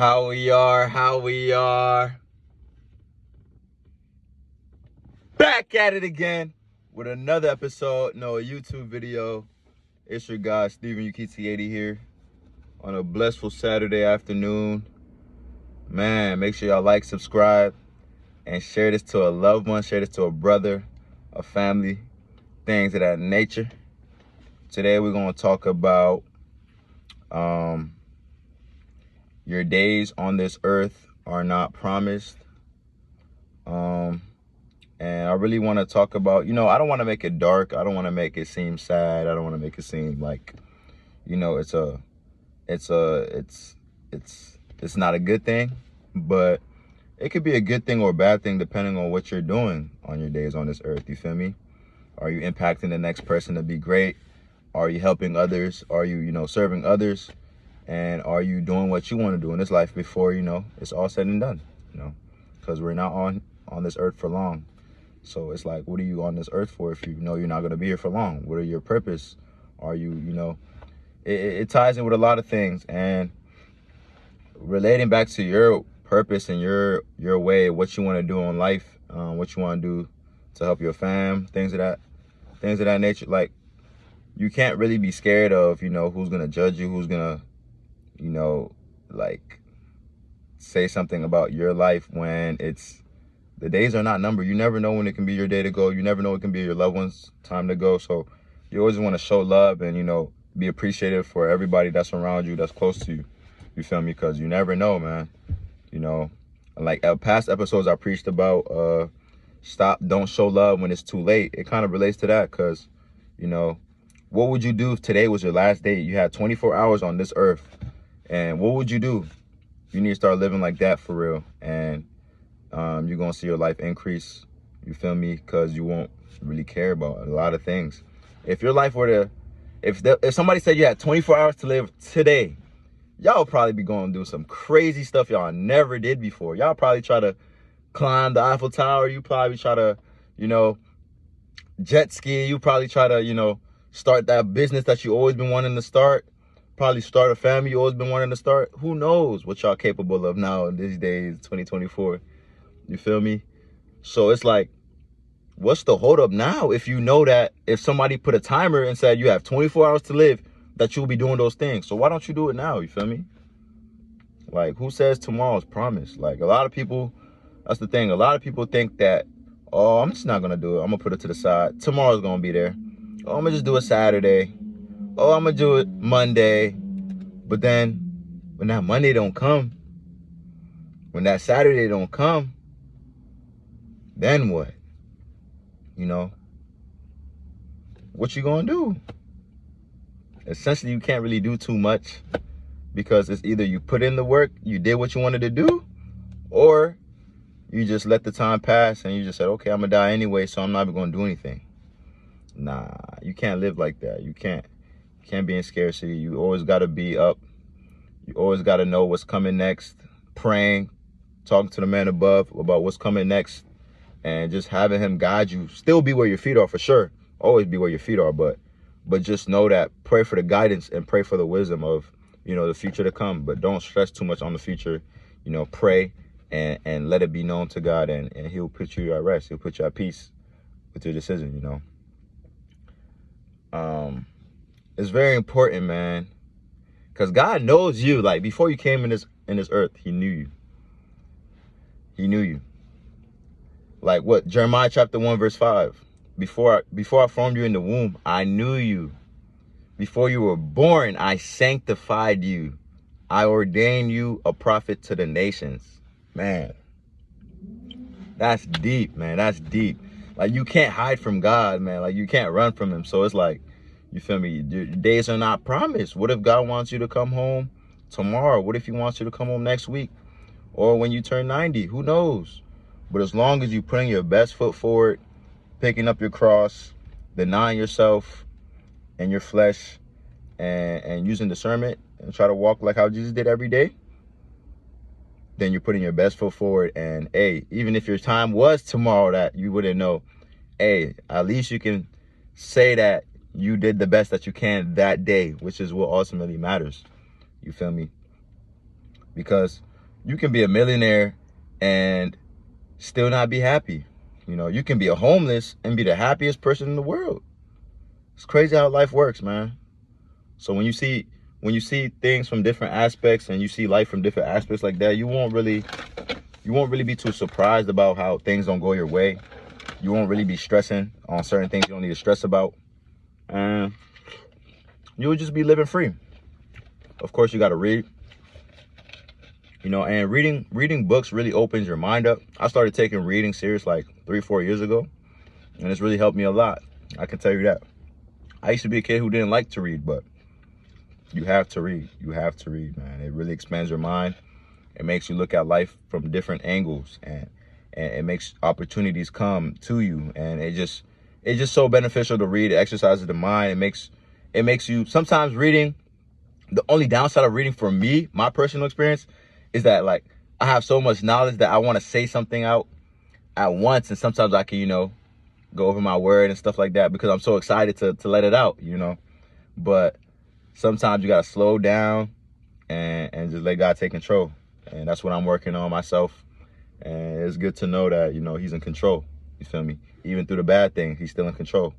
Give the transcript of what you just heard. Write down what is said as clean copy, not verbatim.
How we are. Back at it again with another episode, a YouTube video. It's your guy, Steven UKT80 here on a blissful Saturday afternoon. Man, make sure y'all like, subscribe, and share this to a loved one, share this to a brother, a family, things of that nature. Today we're going to talk about your days on this earth are not promised. And I really want to talk about, I don't want to make it dark. I don't want to make it seem sad. I don't want to make it seem like, it's not a good thing, but it could be a good thing or a bad thing depending on what you're doing on your days on this earth. You feel me? Are you impacting the next person to be great? Are you helping others? Are you, serving others? And are you doing what you want to do in this life before, it's all said and done, because we're not on this earth for long. So it's like, what are you on this earth for if you know you're not going to be here for long? What are your purpose? Are you, it ties in with a lot of things. And relating back to your purpose and your way, what you want to do in life, what you want to do to help your fam, things of that nature. Like, you can't really be scared of, who's going to judge you, who's going to, say something about your life when the days are not numbered. You never know when it can be your day to go. You never know it can be your loved one's time to go. So you always want to show love and, be appreciative for everybody that's around you, that's close to you. You feel me? Because you never know, man. Like past episodes I preached about, don't show love when it's too late. It kind of relates to that because, what would you do if today was your last day? You had 24 hours on this earth. And what would you do? You need to start living like that for real. And you're going to see your life increase. You feel me? Because you won't really care about a lot of things. If your life were to, if somebody said you had 24 hours to live today, y'all probably be going to do some crazy stuff y'all never did before. Y'all probably try to climb the Eiffel Tower. You probably try to, jet ski. You probably try to, start that business that you always been wanting to start. Probably start a family you always been wanting to start. Who knows what y'all capable of now in these days, 2024. You feel me? So it's like, what's the hold up now if you know that if somebody put a timer and said you have 24 hours to live, that you'll be doing those things? So why don't you do it now? You feel me? Like, who says tomorrow's promised? Like, a lot of people, that's the thing. A lot of people think that, oh, I'm just not going to do it. I'm going to put it to the side. Tomorrow's going to be there. Oh, I'm going to just do it Saturday. Oh, I'm going to do it Monday. But then when that Monday don't come, when that Saturday don't come, then what? What you gonna do? Essentially, you can't really do too much because it's either you put in the work, you did what you wanted to do, or you just let the time pass and you just said, okay, I'm gonna die anyway, so I'm not even gonna do anything. Nah, you can't live like that. You can't be in scarcity. You always gotta be up. You always gotta know what's coming next. Praying, talking to the man above about what's coming next, and just having him guide you. Still be where your feet are, for sure. Always be where your feet are, but just know that, pray for the guidance and pray for the wisdom of, the future to come. But don't stress too much on the future. Pray and let it be known to God, and he'll put you at rest. He'll put you at peace with your decision, It's very important, man, because God knows you. Like, before you came in this earth, he knew you. He knew you. Like what? Jeremiah chapter 1, verse 5. Before I formed you in the womb, I knew you. Before you were born, I sanctified you. I ordained you a prophet to the nations. Man, that's deep, man. That's deep. Like, you can't hide from God, man. Like, you can't run from him. So it's like, you feel me? Your days are not promised. What if God wants you to come home tomorrow? What if he wants you to come home next week? Or when you turn 90? Who knows? But as long as you're putting your best foot forward, picking up your cross, denying yourself and your flesh, and using discernment, and try to walk like how Jesus did every day, then you're putting your best foot forward. And hey, even if your time was tomorrow that you wouldn't know, hey, at least you can say that you did the best that you can that day, which is what ultimately matters. You feel me? Because You can be a millionaire and still not be happy. You know, you can be a homeless and be the happiest person in the world. It's crazy how life works, man. So when you see things from different aspects and you see life from different aspects like that, you won't really be too surprised about how things don't go your way. You won't really be stressing on certain things you don't need to stress about. And you'll just be living free. Of course, you got to read. You know, and reading books really opens your mind up. I started taking reading serious like 3-4 years ago, and it's really helped me a lot. I can tell you that. I used to be a kid who didn't like to read, but you have to read. You have to read, man. It really expands your mind. It makes you look at life from different angles, and it makes opportunities come to you. And it's just so beneficial to read. It exercises the mind. It makes you, sometimes reading, the only downside of reading for me, my personal experience, is that like I have so much knowledge that I want to say something out at once, and sometimes I can, you know, go over my word and stuff like that because I'm so excited to let it out, you know. But sometimes you gotta slow down and just let God take control. And that's what I'm working on myself. And it's good to know that, you know, he's in control. You feel me? Even through the bad things, he's still in control.